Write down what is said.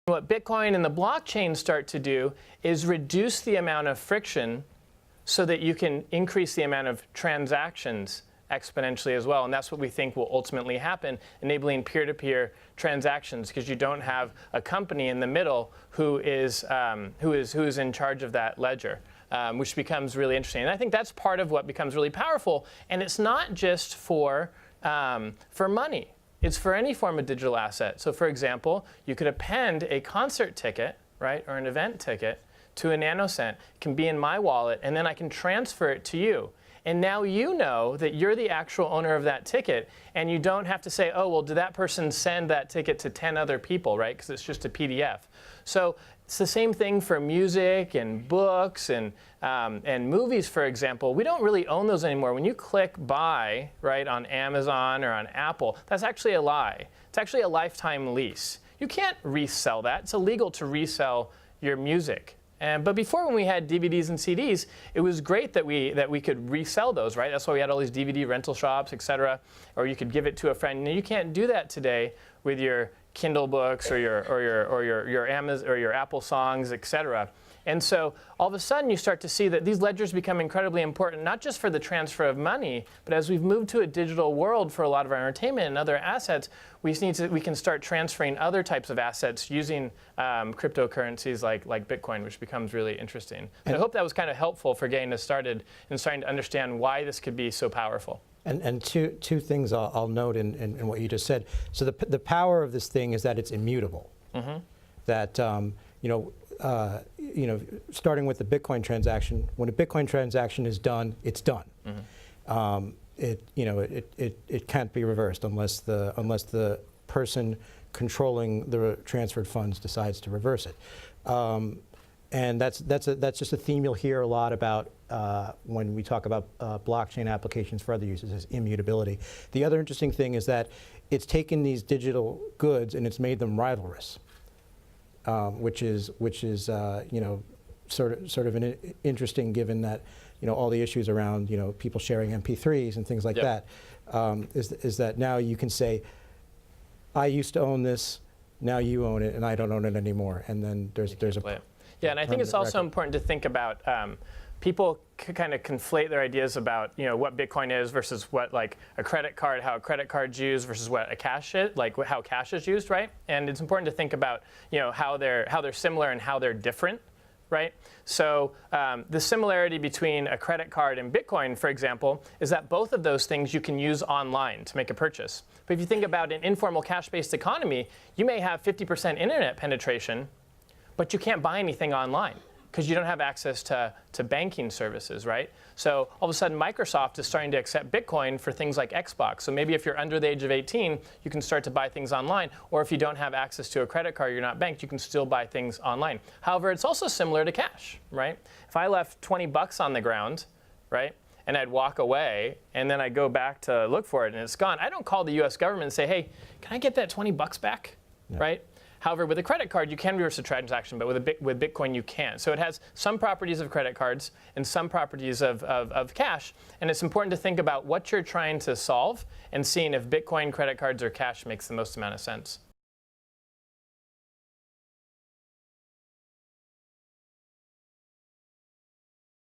What Bitcoin and the blockchain start to do is reduce the amount of friction so that you can increase the amount of transactions exponentially as well. And that's what we think will ultimately happen, enabling peer-to-peer transactions, because you don't have a company in the middle who is in charge of that ledger, which becomes really interesting. And I think that's part of what becomes really powerful. And it's not just for money. It's for any form of digital asset. So for example, you could append a concert ticket, right, or an event ticket to a nanocent. It can be in my wallet, and then I can transfer it to you. And now you know that you're the actual owner of that ticket, and you don't have to say, oh, well, did that person send that ticket to 10 other people, right, because it's just a PDF. So it's the same thing for music and books and movies, for example. We don't really own those anymore. When you click buy, right, on Amazon or on Apple, that's actually a lie. It's actually a lifetime lease. You can't resell that. It's illegal to resell your music. But before, when we had DVDs and CDs, it was great that we could resell those, right? That's why we had all these DVD rental shops, et cetera. Or you could give it to a friend. Now, you can't do that today with your Kindle books or your Amazon or your Apple songs, et cetera. And so all of a sudden you start to see that these ledgers become incredibly important, not just for the transfer of money, but as we've moved to a digital world for a lot of our entertainment and other assets, we can start transferring other types of assets using cryptocurrencies like Bitcoin, which becomes really interesting. So I hope that was kind of helpful for getting us started and starting to understand why this could be so powerful. And two things I'll note in what you just said. So the power of this thing is that it's immutable. Mm-hmm. That starting with the Bitcoin transaction, when a Bitcoin transaction is done, it's done. Mm-hmm. It can't be reversed unless the person controlling the transferred funds decides to reverse it. And that's just a theme you'll hear a lot about when we talk about blockchain applications for other uses, is immutability. The other interesting thing is that it's taken these digital goods and it's made them rivalrous, which is sort of interesting, given that all the issues around people sharing MP3s and things like that. Is that now you can say, I used to own this, now you own it, and I don't own it anymore, and then there's a yeah, and I think it's also important to think about people kind of conflate their ideas about what Bitcoin is versus what like a credit card, how a credit card's used versus what a cash is, like how cash is used, right? And it's important to think about how they're similar and how they're different, right? So the similarity between a credit card and Bitcoin, for example, is that both of those things you can use online to make a purchase. But if you think about an informal cash-based economy, you may have 50% internet penetration, but you can't buy anything online because you don't have access to banking services, right? So all of a sudden, Microsoft is starting to accept Bitcoin for things like Xbox. So maybe if you're under the age of 18, you can start to buy things online. Or if you don't have access to a credit card, you're not banked, you can still buy things online. However, it's also similar to cash, right? If I left 20 bucks on the ground, right, and I'd walk away, and then I go back to look for it, and it's gone, I don't call the US government and say, hey, can I get that 20 bucks back, right? However, with a credit card, you can reverse a transaction, but with Bitcoin, you can't. So it has some properties of credit cards and some properties of cash. And it's important to think about what you're trying to solve and seeing if Bitcoin, credit cards, or cash makes the most amount of sense.